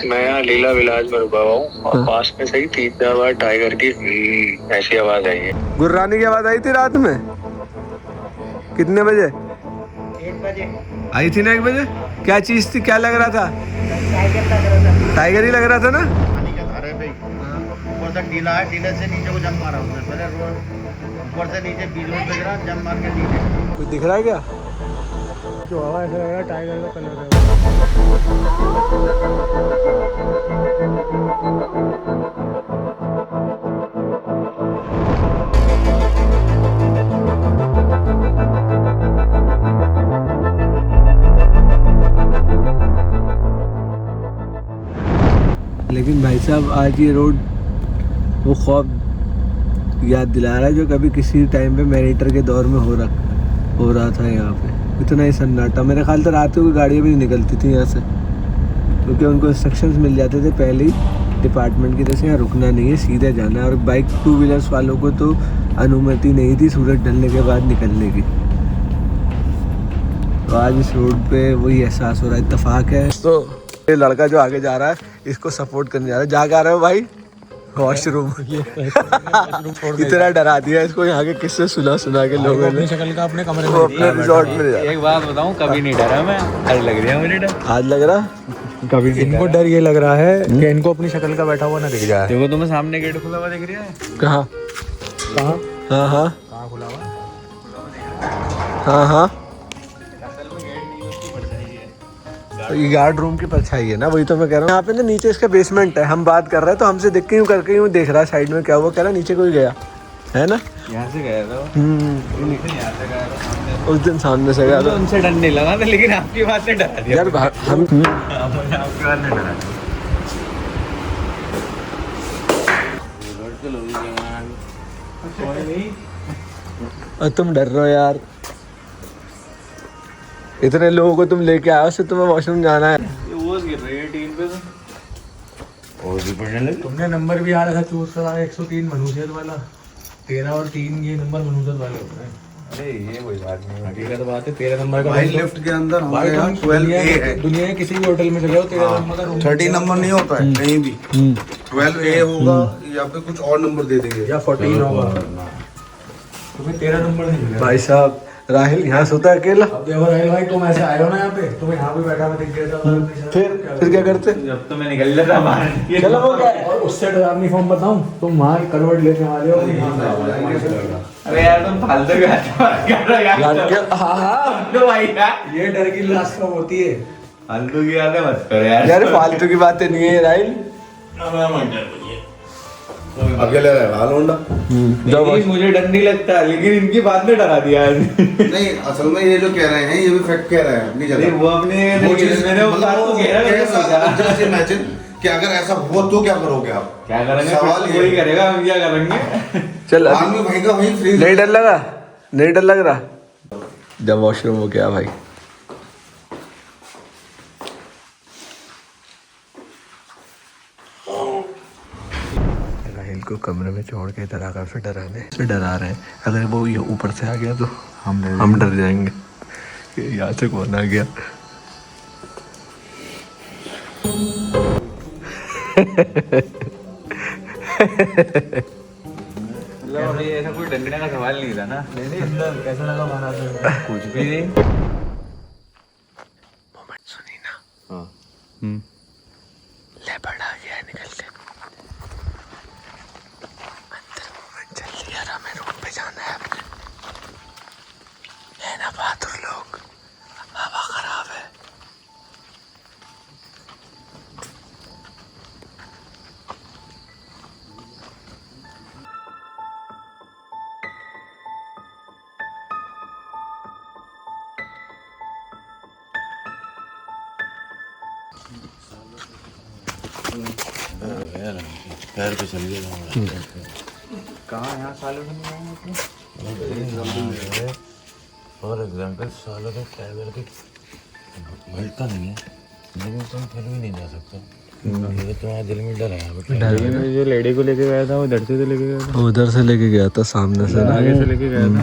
मैं यहाँ लीला विलास में रुका हुआ हूँ और पास में से ही 3-4 बार टाइगर की ऐसी आवाज आई है। गुर्राने की आवाज आई थी रात में कितने बजे? 1 बजे आई थी ना 1 बजे। क्या चीज थी, क्या लग रहा था? टाइगर लग रहा था। टाइगर ही लग रहा था ना। पानी का धारा है भाई, ऊपर तक ढीला है, ढीले से नीचे को जंप मारा उसने। पहले रोड ऊपर से नीचे बीच में बज रहा, जंप मार के नीचे। कुछ दिख रहा है क्या? जो हवा ऐसा लग रहा है टाइगर का कलर है। लेकिन भाई साहब आज ये रोड वो ख्वाब याद दिला रहा है जो कभी किसी टाइम पे मैरिटर के दौर में हो रहा था। यहाँ पे इतना ही सन्नाटा, मेरे ख्याल से रात को गाड़ियाँ भी नहीं निकलती थी यहाँ से, क्योंकि उनको इंस्ट्रक्शंस मिल जाते थे पहले ही डिपार्टमेंट की तरफ से, यहाँ रुकना नहीं है, सीधे जाना है। और बाइक 2 व्हीलर्स वालों को तो अनुमति नहीं थी सूरज ढलने के बाद निकलने की। तो आज इस रोड पे वही एहसास हो रहा है। इत्तेफाक है तो ये लड़का जो आगे जा रहा है इसको सपोर्ट करने जा रहा है। जा रहे हो भाई वॉशरूम? इतना डरा दिया इसको यहाँ के किससे सुना के लोगों ने। शक्ल का अपने कमरे वो अपने रिजॉर्ट में जा। एक बात बताऊँ, कभी नहीं डरा मैं, आज लग रहा है मुझे डर। आज लग रहा कभी नहीं। इनको डर ये लग रहा है कि इनको अपनी शक्ल का बैठा हुआ ना दिख जाए। देखो तुम्हें सामने गेट खुला हुआ दिख रहा है। कहाँ? कहाँ हाँ कहाँ खुला हुआ? हाँ ये गार्ड रूम की परछाई है ना, वही तो मैं कह रहा हूँ। यहाँ पे ना नीचे इसका बेसमेंट है, हम बात कर रहे हैं तो हमसे देख के यूँ करके यूँ देख रहा है साइड में, क्या वो कह रहा नीचे कोई गया है ना। यहाँ से गया था यहाँ से गया था, उस दिन सामने से गया था। उनसे डर नहीं लगा था, लेकिन आपकी बात ने डरा दिया यार हम आपकी बात ने डरा और तुम डर रहे हो यार, इतने लोगों को तुम लेके आए हो, तुम्हें वॉशरूम जाना है। वो गिर रही है टीम पे तो और भी पढ़ने लगे। तुमने नंबर भी आ रहा था चूज करा 103 मनुष्यत वाला, 13 और 3 ये नंबर मनुष्यत वाले होते हैं। अरे ये कोई बात नहीं, हकीकत बात है। 13 नंबर का भाई लिफ्ट के अंदर भाई हमारे यहाँ तुम 12A है। दुनिया के किसी भी होटल में चले जाओ 13 नंबर का रूम 30 नंबर नहीं होता है कहीं भी। 12A होगा या फिर कुछ और नंबर दे देंगे। या 14 होगा। तुम्हें 13 नंबर नहीं मिलेगा। भाई साहब राहिल यहाँ सोता है अकेला। अब देखो राहिल भाई, तुम ऐसे आए हो ना यहाँ पे, तुम्हें यहाँ पे बैठा हुआ दिख गया था। फिर क्या करते? जब तो मैं निकल जाता बाहर। चलो वो क्या है? और उससे डरावनी फॉर्म बताऊं, तुम वहाँ करवट लेके आ रहे हो। अरे यार तुम फालतू की बात कर रहे हो यार। हाँ तो भाई यार ये डर की लाश कब होती है? फालतू की बातें मत करो यार। यार फालतू की बातें नहीं है राहिल। अकेले रहेगा लोंडा। नहीं, मुझे डर नहीं लगता, लेकिन इनकी बात ने डरा दिया आज। नहीं असल में ये जो कह रहे हैं ये भी फैक्ट कह रहे हैं अपनी नहीं, जगह। वो अपने वो चीज़ मैंने वो बात को घेरा मैंने सोचा। जस्ट इमेजिन कि अगर ऐसा हुआ तो क्या करोगे आप? क्या करेंगे? सवाल ये वही है। करेगा, हम क्या करेंगे? चल आदमी वहीं का वहीं फ्री। नहीं डर लगा? नहीं डर लग रहा? जब वॉशरूम हो गया भाई। राहिल को कमरे में छोड़ के इधर आकर फिर डरा रहे हैं। अगर वो ये ऊपर से आ गया तो हम डर जाएंगे कि यहाँ से कौन आ गया। ऐसा कोई डरने का सवाल नहीं था ना। नहीं कैसा लगा महाराज? कुछ भी नहीं। मोमेंट सुनी ना? हाँ। लेपर्ड आ गया है निकल के अंदर। मोमेंट जल्दी यार, हमें रूम पे जाना है अपने। है ना बहादुर लोग, हवा खराब है। पैर पे चल गया कहाँ यहाँ सालों में नहीं आए? फॉर एग्जाम्पल सालों के ट्रैवल के मिलता नहीं है, लेकिन तुम फिर भी नहीं जा सकते। ये तुम्हारे दिल में डर है। जो लेडी को लेके गया था वो इधर से लेके गया था, उधर से लेके गया था, सामने से आगे से लेके गया था।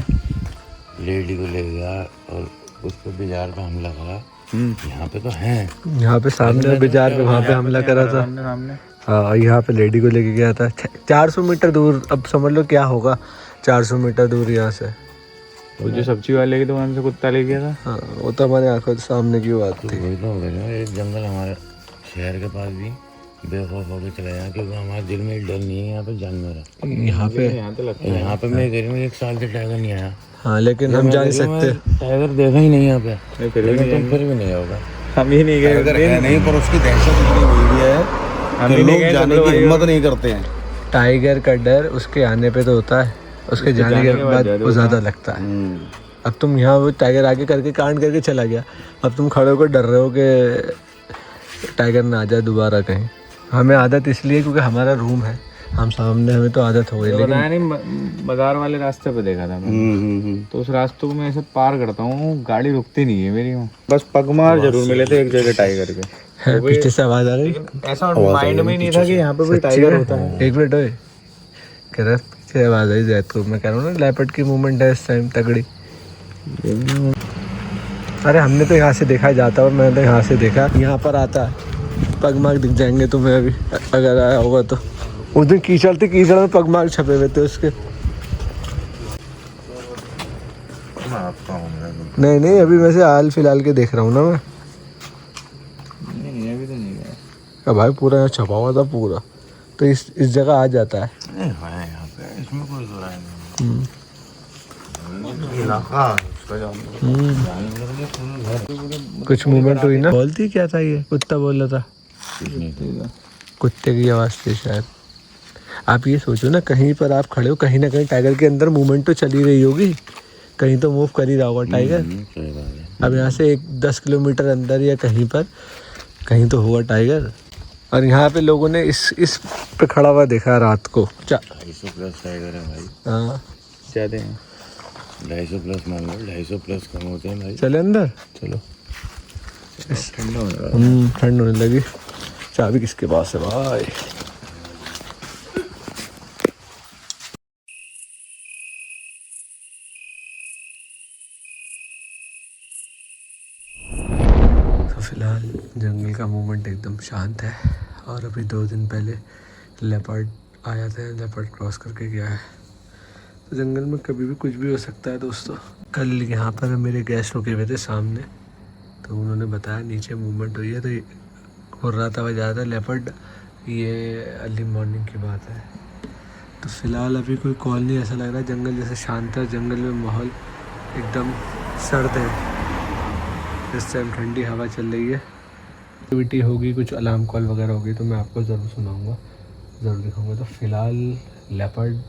लेडी को ले गया और उस पर बाजार पे हमला करा यहाँ पे तो है, यहाँ पे सामने बाजार पे वहाँ पे हमला करा था। हाँ, यहाँ पे लेडी को लेके गया था 400 मीटर दूर। अब समझ लो क्या होगा 400 मीटर दूर यहाँ से। वो जो सब्जी वाले की दुकान से कुत्ता ले गया था। हाँ, वो तो हमारे आंखों के सामने की बात थी। वही तो हो गया। एक जंगल हमारे शहर के पास भी बेखौफ होकर चला जाए, क्योंकि हमारे दिल में डर नहीं है यहाँ पे जानवर है। यहाँ पे यहाँ पे मैं घर में 1 साल से टाइगर नहीं आया। हाँ, लेकिन हम जा नहीं सकते। टाइगर देखा ही नहीं यहाँ पे, लेकिन तुम फिर भी नहीं होगा। हम ही नहीं गए, अगर है नहीं, पर उसकी दहशत इतनी हुई है हम कि ही नहीं लोग गए। जाने की हिम्मत नहीं करते हैं। टाइगर का डर उसके आने पे तो होता है, उसके जाने के बाद वो ज़्यादा लगता है। अब तुम यहाँ वो टाइगर आगे करके कांड करके चला गया, अब तुम खड़े होकर डर रहे हो कि टाइगर ना आ जाए दोबारा कहीं। हमें आदत इसलिए क्योंकि हमारा रूम है, हम सामने, हमें तो आदत हो गई। लेकिन नहीं, बाजार वाले रास्ते पे देखा था मैंने, तो उस रास्ते को मैं ऐसे पार करता हूँ, गाड़ी रुकती नहीं है मेरी। बस पगमार जरूर मिले थे एक जगह टाइगर के। पीछे से आवाज आ रही, ऐसा माइंड में ही नहीं था कि यहाँ पे कोई टाइगर होता है। एक मिनट होए, कह रहा पीछे आवाज आई जैद को। मैं कह रहा हूँ ना, लेपर्ड की मूवमेंट है इस टाइम तगड़ी। अरे हमने तो यहाँ से देखा जाता, और मैंने तो यहाँ से देखा, यहाँ पर आता है। पगमार्क दिख जाएंगे तुम्हें अभी अगर आया होगा तो। उस दिन कीचड़ थी, कीचड़ में पगमार्क छपे हुए थे उसके। नहीं नहीं, अभी वैसे हाल फिलहाल के देख रहा हूँ ना मैं। नहीं अभी तो नहीं गया। अब भाई पूरा यहाँ छपा हुआ था पूरा, तो इस जगह आ जाता है। नहीं है यहाँ पे, इसमें कोई दो राय नहीं। कुछ मूवमेंट हुई ना। बोलती क्या था ये, कुत्ता बोल रहा था, कुत्ते की आवाज़ थी शायद। आप ये सोचो ना, कहीं पर आप खड़े हो, कहीं ना कहीं टाइगर के अंदर मूवमेंट तो चली रही होगी, कहीं तो मूव कर ही रहा होगा टाइगर। अब यहाँ से 10 किलोमीटर अंदर या कहीं पर कहीं तो होगा टाइगर। और यहाँ पे लोगों ने इस पे खड़ा हुआ देखा रात को। 250+ टाइगर है भाई। हाँ, ज्यादा है। 250+ मान लो, 250+ कम होते हैं भाई। चले अंदर, चलो। ठंड होने लगी। चाबी किसके पास है भाई? तो फिलहाल जंगल का मूवमेंट एकदम शांत है, और अभी 2 दिन पहले लेपर्ड आया था, लेपर्ड क्रॉस करके गया है। तो जंगल में कभी भी कुछ भी हो सकता है दोस्तों। कल यहाँ पर मेरे गेस्ट रुके हुए थे सामने, तो उन्होंने बताया नीचे मूवमेंट हुई है, तो हो रहा था वह ज़्यादा लेपर्ड। ये अर्ली मॉर्निंग की बात है। तो फिलहाल अभी कोई कॉल नहीं, ऐसा लग रहा है जंगल जैसे शांत है। जंगल में माहौल एकदम सर्द है, इस टाइम ठंडी हवा चल रही है। एक्टिविटी होगी, कुछ अलार्म कॉल वगैरह होगी तो मैं आपको ज़रूर सुनाऊंगा, ज़रूर दिखाऊंगा। तो फिलहाल लेपर्ड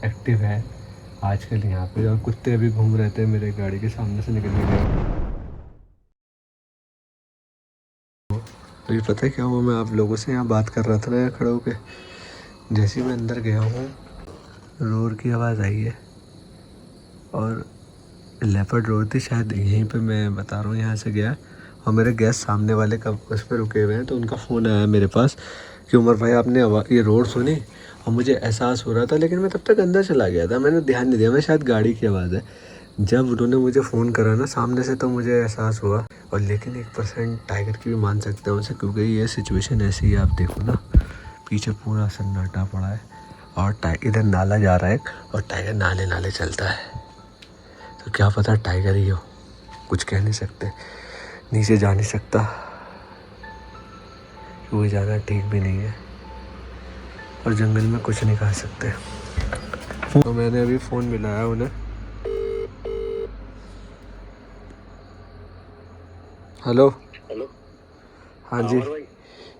एक्टिव है आजकल यहाँ पे, और कुत्ते अभी घूम रहे थे मेरे गाड़ी के सामने से निकल गए। अभी पता है क्या हुआ, मैं आप लोगों से यहाँ बात कर रहा था ना यहाँ खड़े होके, जैसे ही मैं अंदर गया हूँ रोर की आवाज़ आई है, और लेपर्ड रोर थी शायद यहीं पे, मैं बता रहा हूँ। यहाँ से गया और मेरे गेस्ट सामने वाले कब उस पर रुके हुए हैं, तो उनका फ़ोन आया मेरे पास कि उमर भाई आपने ये रोर सुनी, और मुझे एहसास हो रहा था, लेकिन मैं तब तक अंदर चला गया था, मैंने ध्यान नहीं दिया, मैं शायद गाड़ी की आवाज़ है। जब उन्होंने मुझे फ़ोन करा ना सामने से, तो मुझे एहसास हुआ। और लेकिन 1% टाइगर की भी मान सकते हैं उनसे, क्योंकि ये सिचुएशन ऐसी है। आप देखो ना, पीछे पूरा सन्नाटा पड़ा है, और इधर नाला जा रहा है, और टाइगर नाले नाले चलता है। तो क्या पता टाइगर ही हो, कुछ कह नहीं सकते। नीचे जा नहीं सकता, क्योंकि जाना ठीक भी नहीं है, और जंगल में कुछ नहीं खा सकते। तो मैंने अभी फ़ोन मिलाया उन्हें। हेलो। हाँ जी।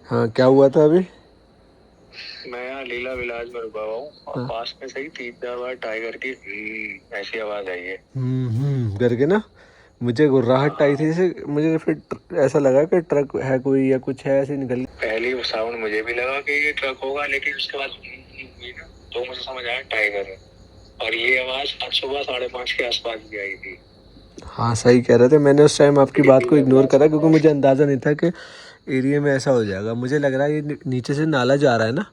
हाँ, क्या हुआ था अभी? मैं यहाँ लीला विलास में रुका हुआ हूँ, और पास में से ही 3-4 बार टाइगर की ऐसी आवाज आई है। करके ना मुझे गुर्राहट आई थी, जैसे मुझे फिर ऐसा लगा कि ट्रक है कोई या कुछ है, ऐसे निकल। पहली साउंड मुझे भी लगा कि ये ट्रक होगा, लेकिन उसके बाद हुई ना, तो मुझे समझ आया टाइगर है। और ये आवाज आज सुबह 5:30 के आसपास भी आई थी। हाँ, सही कह रहे थे। मैंने उस टाइम आपकी बात को इग्नोर करा, क्योंकि मुझे अंदाज़ा नहीं था कि एरिया में ऐसा हो जाएगा। मुझे लग रहा है ये नीचे से नाला जा रहा है ना,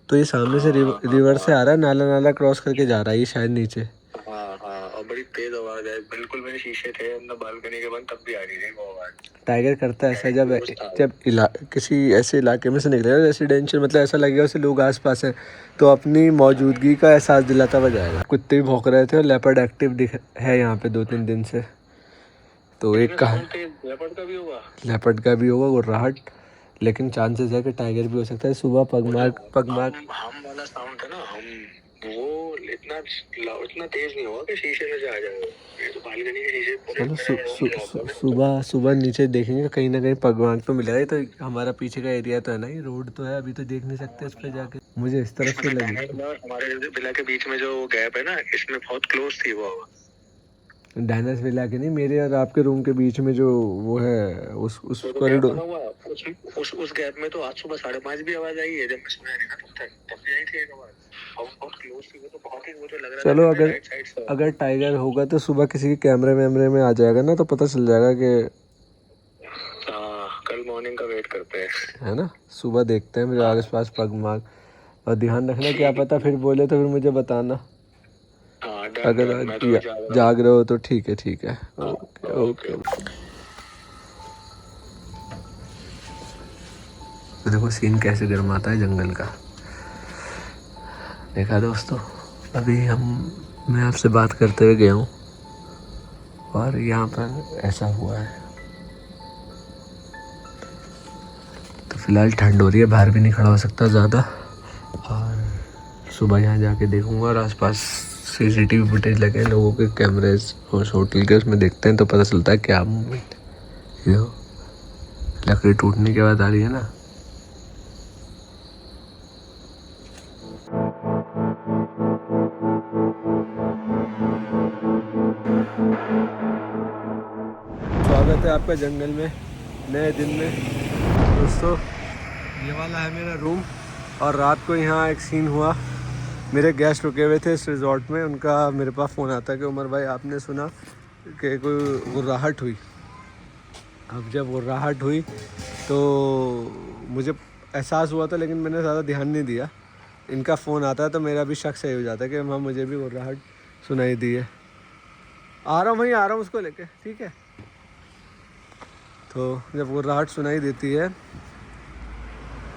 तो ये सामने से रिवर से आ रहा है, नाला क्रॉस करके जा रहा है ये शायद नीचे। हाँ, और बड़ी तेज आवाज है, बिल्कुल मेरे शीशे थे अंदर बालकनी के बंद, तब भी आ रही थी वो आवाज। टाइगर करता है ऐसा जब किसी ऐसे इलाके में से निकलेगा रेसिडेंशियल, मतलब ऐसा लगेगा उसे लोग आसपास हैं, तो अपनी मौजूदगी का एहसास दिलाता हुआ जाएगा। कुत्ते भी भौंक रहे थे और लेपर्ड एक्टिव है यहाँ पे 2-3 दिन से। तो एक कहा लेपर्ड का भी होगा गुर्राहट, लेकिन चांसेस है कि टाइगर भी हो सकता है। सुबह पगमार्क हम वाला साउंड है ना, वो इतना तेज नहीं होगा कि शीशे में से आ जाए। ये तो बालकनी के शीशे। चलो सुबह नीचे देखेंगे, कहीं ना कहीं पगमार्क तो मिलेगा। ये तो हमारा पीछे का एरिया तो है ना, ये रोड तो है, अभी तो देख नहीं सकते इस पे जाके। मुझे इस तरफ से लगी हमारे विला के बीच में जो गैप है ना, इसमें बहुत क्लोज थी वो आवाज। डायनास विला के नहीं, मेरे और आपके रूम के बीच में जो वो है उस कॉरिडोर, उस गैप में तो आज सुबह 5:30 भी आवाज आई है। जब मैं सोया नहीं ना तब भी आई थी एक आवाज, बहुत क्लोज थी वो, तो बहुत ही वो तो लग रहा था। चलो अगर टाइगर होगा तो सुबह किसी के कैमरे में आ जाएगा ना, तो पता चल जाएगा कि कल मॉर्निंग का वेट करते हैं, है ना। सुबह देखते हैं मेरे आस पास पगमार्क, और ध्यान रखना, क्या पता फिर बोले तो फिर मुझे बताना। अगर जाग रहे हो तो ठीक है। ओके। तो देखो सीन कैसे गर्माता है जंगल का, देखा दोस्तों। अभी मैं आपसे बात करते हुए गया हूँ और यहाँ पर ऐसा हुआ है। तो फिलहाल ठंड हो रही है, बाहर भी नहीं खड़ा हो सकता ज़्यादा, और सुबह यहाँ जाके देखूँगा। और आसपास CCTV फुटेज लगे हैं लोगों के, कैमरेज और होटल के, उसमें देखते हैं तो पता चलता है क्या मूवमेंट। ये लकड़ी टूटने के बाद आ रही है ना। स्वागत है आपका जंगल में, नए दिन में। दोस्तों ये वाला है मेरा रूम, और रात को यहाँ एक सीन हुआ। मेरे गेस्ट रुके हुए थे इस रिज़ॉर्ट में, उनका मेरे पास फ़ोन आता कि उमर भाई आपने सुना कि कोई गुर्राहट हुई। अब जब गुर्राहट हुई तो मुझे एहसास हुआ था, लेकिन मैंने ज़्यादा ध्यान नहीं दिया। इनका फ़ोन आता है तो मेरा भी शक सही हो जाता है कि हाँ मुझे भी गुर्राहट सुनाई दी है। आ रहा हूँ उसको लेके, ठीक है। तो जब गुर्राहट सुनाई देती है,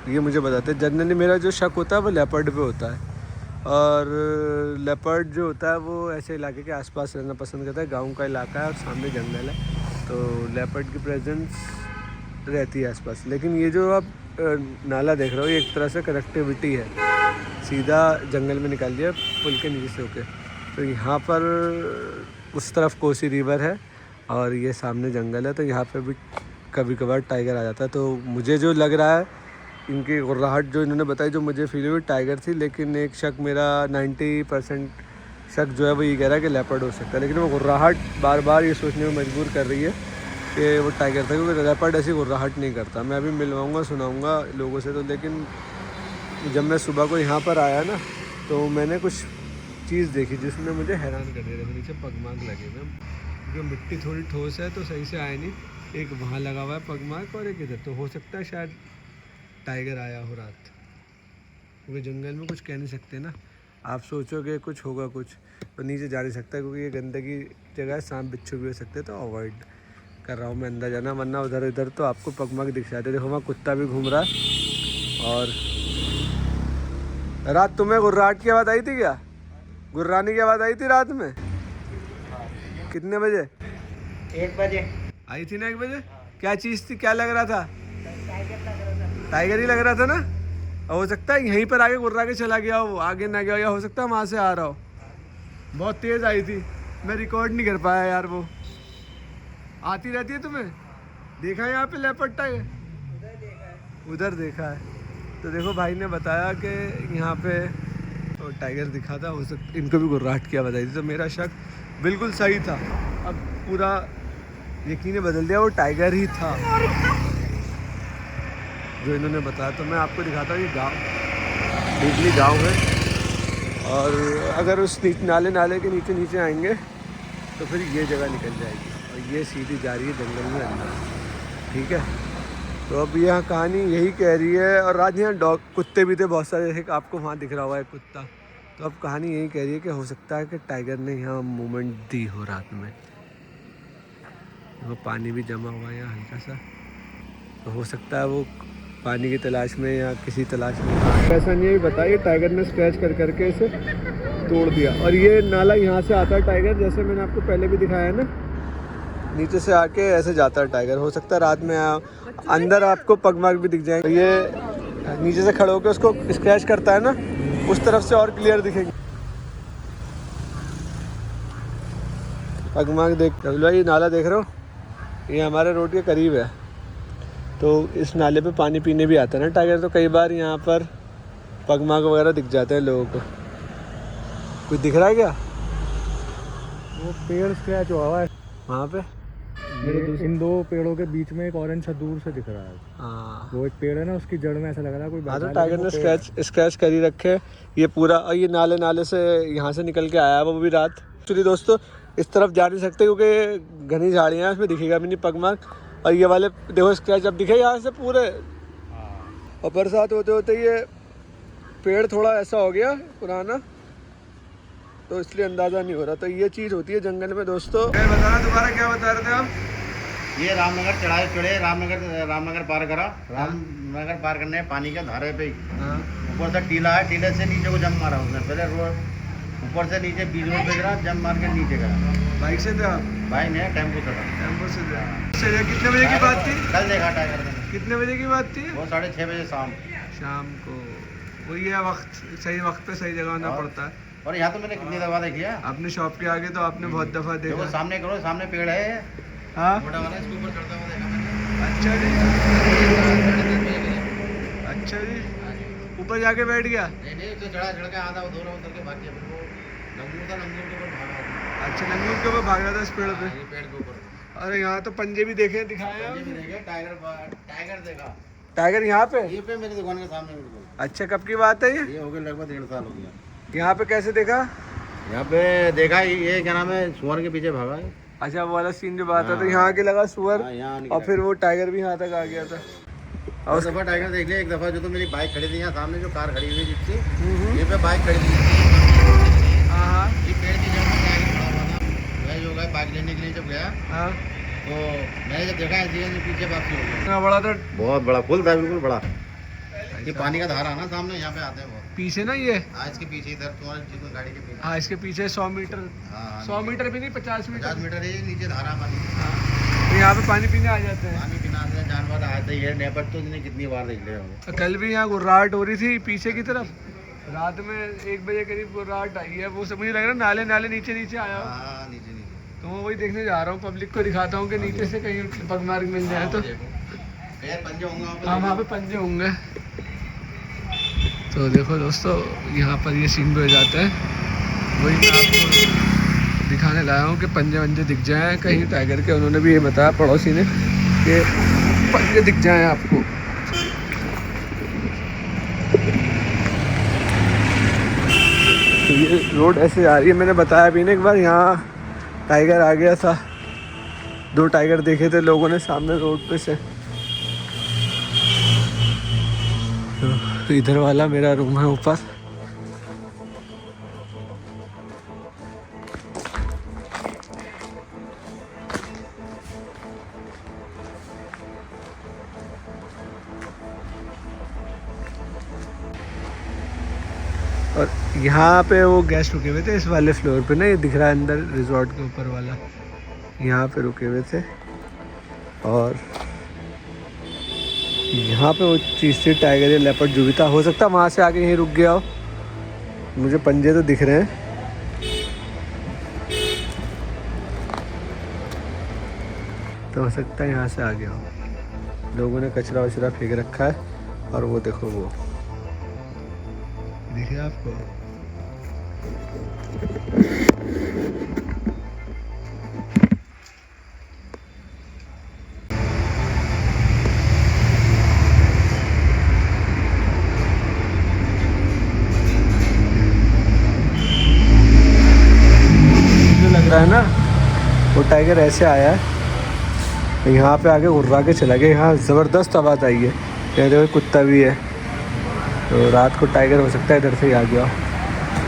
ये मुझे बताते हैं। जनरली मेरा जो शक होता है वो लेपर्ड पे होता है, और लेपर्ड जो होता है वो ऐसे इलाके के आसपास रहना पसंद करता है। गांव का इलाका है और सामने जंगल है, तो लेपर्ड की प्रेजेंस रहती है आसपास। लेकिन ये जो आप नाला देख रहे हो, ये एक तरह से कनेक्टिविटी है, सीधा जंगल में निकाल दिया पुल के नीचे से होके। तो यहाँ पर उस तरफ कोसी रिवर है और ये सामने जंगल है, तो यहाँ पर भी कभी कभार टाइगर आ जाता है। तो मुझे जो लग रहा है, इनकी गुर्राहट जो इन्होंने बताई, जो मुझे फील हुई टाइगर थी, लेकिन एक शक मेरा 90% शक जो है वो ये कह रहा है कि लेपर्ड हो सकता है। लेकिन वो गुर्राहट बार बार ये सोचने में मजबूर कर रही है कि वो टाइगर था, क्योंकि लेपर्ड ऐसी गुर्राहट नहीं करता। मैं अभी मिलवाऊंगा, सुनाऊंगा लोगों से। तो लेकिन जब मैं सुबह को यहाँ पर आया ना, तो मैंने कुछ चीज़ देखी जिसने मुझे हैरान कर दिया। नीचे पगमार्क लगे हुए, क्योंकि मिट्टी थोड़ी ठोस है तो सही से आए नहीं। एक वहाँ लगा हुआ है पगमार्क और एक इधर, तो हो सकता है शायद टाइगर आया हो रात, क्योंकि जंगल में कुछ कह नहीं सकते ना। आप सोचोगे कुछ होगा कुछ, तो नीचे जा नहीं सकता, क्योंकि ये गंदगी जगह है, सांप बिच्छू भी हो सकते, तो अवॉइड कर रहा हूँ मैं अंदर जाना। वरना उधर इधर तो आपको पगमार्क दिख जाते। देखो वहाँ कुत्ता भी घूम रहा है। और रात तुम्हें गुर्राहट की आवाज़ आई थी क्या? गुर्राने की आवाज़ आई थी रात में? कितने बजे? 1 बजे आई थी ना, 1 बजे। क्या चीज़ थी, क्या लग रहा था? टाइगर ही लग रहा था ना। हो सकता है यहीं पर आगे गुर्रा के चला गया हो, आगे ना गया, या हो सकता है वहाँ से आ रहा हो। बहुत तेज़ आई थी, मैं रिकॉर्ड नहीं कर पाया यार। वो आती रहती है, तुम्हें देखा है यहाँ पे लेपर्ड टाइगर? उधर देखा है। तो देखो भाई ने बताया कि यहाँ पे तो टाइगर दिखा था। हो सकता इनको भी गुर्राहट की आवाज़ आई थी, तो मेरा शक बिल्कुल सही था। अब पूरा यकीन बदल दिया, वो टाइगर ही था जो इन्होंने बताया। तो मैं आपको दिखाता हूँ, ये गांव बिजली गांव है, और अगर उस नाले के नीचे आएंगे तो फिर ये जगह निकल जाएगी, और ये सीधी जा रही है जंगल में अंदर, ठीक है। तो अब यहाँ कहानी यही कह रही है। और आज यहाँ कुत्ते भी थे बहुत सारे, जैसे आपको वहाँ दिख रहा हुआ है कुत्ता, तो अब कहानी यही कह रही है कि हो सकता है कि टाइगर ने यहाँ मूवमेंट दी हो रात में। वो पानी भी जमा हुआ है यहाँ हल्का सा, तो हो सकता है वो पानी की तलाश में या किसी तलाश में। ऐसा नहीं है, बताइए टाइगर ने स्क्रैच कर करके इसे तोड़ दिया। और ये नाला यहाँ से आता है टाइगर, जैसे मैंने आपको पहले भी दिखाया है ना, नीचे से आके ऐसे जाता है टाइगर। हो सकता है रात में अंदर आपको पगमार्क भी दिख जाए। तो ये नीचे से खड़े होकर उसको स्क्रैच करता है ना, उस तरफ से और क्लियर दिखेंगे पगमार्क। देख ये नाला देख रहे हो, ये हमारे रोड के करीब है। तो इस नाले पे पानी पीने भी आता है ना टाइगर, तो कई बार यहाँ पर पगमार्क वगैरह दिख जाते हैं लोगों को। कुछ दिख रहा है क्या? वो पेड़ स्क्रैच हुआ है वहाँ पे, इन दो पेड़ों के बीच में एक ऑरेंज सा दूर से दिख रहा है। हाँ वो एक पेड़ है ना, उसकी जड़ में ऐसा लग रहा है कोई हाँ। तो टाइगर ने स्क्रैच कर ही रखे ये पूरा। और ये नाले से यहाँ से निकल के आया वो भी रात। एक्चुअली दोस्तों इस तरफ जा नहीं सकते क्योंकि घनी झाड़ियाँ हैं, उसमें दिखेगा भी नहीं पगमार्क। और ये वाले देखो स्क्रैच अब दिखे यहाँ से पूरे। और बरसात होते होते ये पेड़ थोड़ा ऐसा हो गया पुराना, तो इसलिए अंदाज़ा नहीं हो रहा। तो ये चीज़ होती है जंगल में दोस्तों। बताना दोबारा, क्या बता रहे थे आप? ये रामनगर चढ़े, रामनगर पार करा। रामनगर पार करने पानी के धारे पे ऊपर से टीला है, टीले से नीचे को जंप मारा उसने। पहले रोड ऊपर से नीचे बीच में गिरा, जंप मार के नीचे गया। बाइक से थे आप? बाइक नहीं, टेम्पो से था। टेम्पो से थे। कितने बजे की बात थी? कल देखा टाइगर ने। कितने बजे की बात थी? वो 6:30 बजे शाम को। वही है, वक्त सही वक्त पे सही जगह होना पड़ता है। और यहाँ तो मैंने कितनी दफा देखी है अपने शॉप के आगे, तो आपने बहुत दफा देखा। देखो सामने करो, सामने पेड़ है। हाँ मोटा वाला, इसके ऊपर चढ़ता हुआ देखा मैंने। अच्छा जी, अच्छा जी, ऊपर जाके बैठ गया। नहीं तो चढ़ के आधा वो दोनों उतर के भाग गया। वो लंगूर था, लंगूर के ऊपर भागा। अच्छा, लंगूर के ऊपर भाग रहा था इस पेड़ पे। पेड़ के ऊपर। अरे यहाँ तो पंजे भी देखे, दिखाए हैं। पंजे भी देखे, टाइगर देखा। टाइगर यहाँ पे? ये पे मेरी दुकान के सामने बिल्कुल। अच्छा, कब की बात है ये हो गया लगभग 1.5 साल हो गया। यहाँ पे कैसे देखा? यहाँ पे देखा, ये क्या नाम है, सुअर के पीछे भागा है। अच्छा, वो वाला सीन जो बात है, तो यहाँ के लगा सुअर। यहाँ और फिर वो टाइगर भी यहाँ तक आ गया था। और दफा टाइगर देख लिया। एक दफा जो तो मेरी बाइक खड़ी थी यहाँ सामने, जो कार खड़ी हुई जिससे ये पे बाइक खड़ी थी। हाँ, ये पेड़ की जगह में टाइगर खड़ा हुआ था। मैं जो गया बाइक लेने के लिए जब गया, हाँ, तो मैंने जब देखा ऐसे पीछे वापसी हो गया। इतना बड़ा था? बहुत बड़ा, फुल था, बिल्कुल बड़ा। ये पानी का धारा ना सामने, यहाँ पे आते हैं बहुत पीछे ना ये। इसके पीछे इधर तुम्हारे गाड़ी के पीछे। हाँ, इसके पीछे 100 मीटर। 100 मीटर भी नहीं, 50 मीटर। 50 मीटर है नीचे धारा पानी। तो यहाँ पे पानी पीने आ जाते हैं। पानी पीना आते हैं, जानवर आते ही है। नेपट तो इन्हें कितनी बार देख लिया होगा। तो कल भी यहाँ गुर्राहट हो रही थी पीछे की तरफ। रात में 1 बजे करीब गुर्राहट आई है। वो सब मुझे लग रहा है नाले नीचे आया हो। हाँ, नीचे नीचे। तो मैं वही देखने जा रहा हूँ, पब्लिक को दिखाता हूँ कि नीचे से कहीं पगमार्क मिल जाए। तो पंजे होंगे हाँ, वहाँ पे पंजे होंगे। तो देखो दोस्तों, यहाँ पर ये सीन भी हो जाता है। वही मैं आपको दिखाने लाया हूँ कि पंजे वंजे दिख जाएँ कहीं टाइगर के। उन्होंने भी ये बताया पड़ोसी ने कि पंजे दिख जाएँ आपको। तो ये रोड ऐसे आ रही है। मैंने बताया भी ना एक बार, यहाँ टाइगर आ गया था। 2 टाइगर देखे थे लोगों ने सामने रोड पे से। तो इधर वाला मेरा रूम है ऊपर। और यहाँ पे वो गेस्ट रुके हुए थे इस वाले फ्लोर पे ना, ये दिख रहा है अंदर रिजॉर्ट के ऊपर वाला, यहाँ पे रुके हुए थे। और यहाँ पे वो चीज़ थी टाइगर या लेपर्ड जो भी था। हो सकता है वहाँ से आके यहीं रुक गया हो। मुझे पंजे तो दिख रहे हैं। तो हो सकता है यहाँ से आ गया हो। लोगों ने कचरा वचरा फेंक रखा है। और वो देखो, वो दिखे आपको? लग रहा है ना वो टाइगर ऐसे आया है, यहाँ पे आके उर्रा के चला गया। यहाँ ज़बरदस्त आवाज़ आई है। देखो कुत्ता भी है। तो रात को टाइगर हो सकता है इधर से ही आ गया।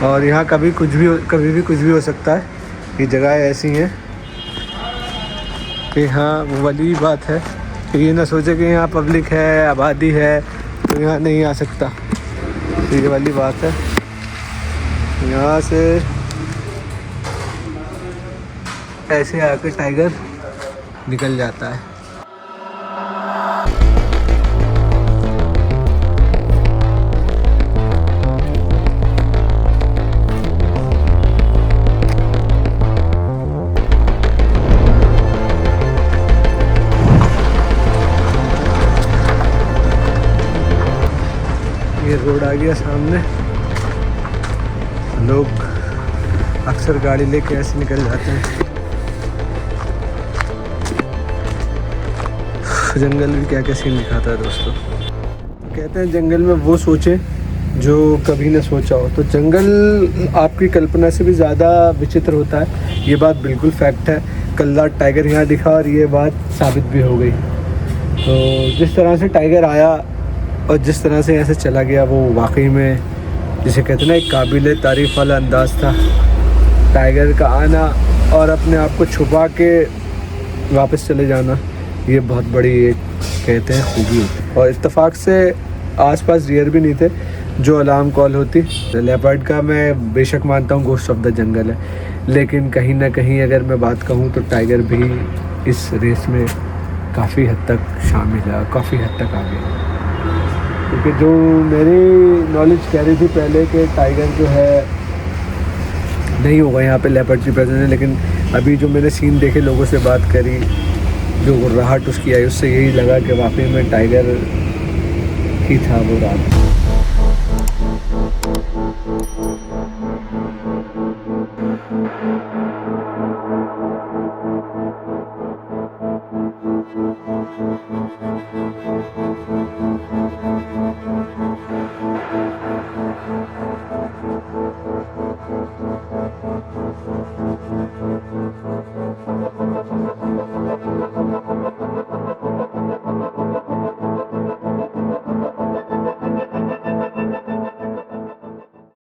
और यहाँ कभी भी कुछ भी हो सकता है। ये जगह ऐसी हैं कि हाँ वो वाली बात है कि ये ना सोचे कि यहाँ पब्लिक है, आबादी है तो यहाँ नहीं आ सकता। तो ये वाली बात है। यहाँ से ऐसे आके टाइगर निकल जाता है। ये रोड आ गया सामने। लोग अक्सर गाड़ी लेके ऐसे निकल जाते हैं। जंगल भी क्या क्या सीन दिखाता है दोस्तों। कहते हैं जंगल में वो सोचे जो कभी ना सोचा हो। तो जंगल आपकी कल्पना से भी ज़्यादा विचित्र होता है, ये बात बिल्कुल फैक्ट है। कल रात टाइगर यहाँ दिखा और ये बात साबित भी हो गई। तो जिस तरह से टाइगर आया और जिस तरह से ऐसे चला गया, वो वाकई में जिसे कहते हैं ना एक काबिल तारीफ़ वाला अंदाज़ था। टाइगर का आना और अपने आप को छुपा के वापस चले जाना, ये बहुत बड़ी एक कहते हैं खूबी होती। और इत्तेफाक से आसपास डियर भी नहीं थे जो अलार्म कॉल होती। लेपर्ड का मैं बेशक मानता हूँ घोस्ट ऑफ द जंगल है, लेकिन कहीं ना कहीं अगर मैं बात कहूँ तो टाइगर भी इस रेस में काफ़ी हद तक शामिल है, काफ़ी हद तक आ गया। क्योंकि जो मेरी नॉलेज कह रही थी पहले कि टाइगर जो है नहीं होगा यहाँ पे लेपर्ड की प्रेजेंस है, लेकिन अभी जो मैंने सीन देखे, लोगों से बात करी, जो राहत उसकी आई, उससे यही लगा कि वाकई में टाइगर ही था वो रात।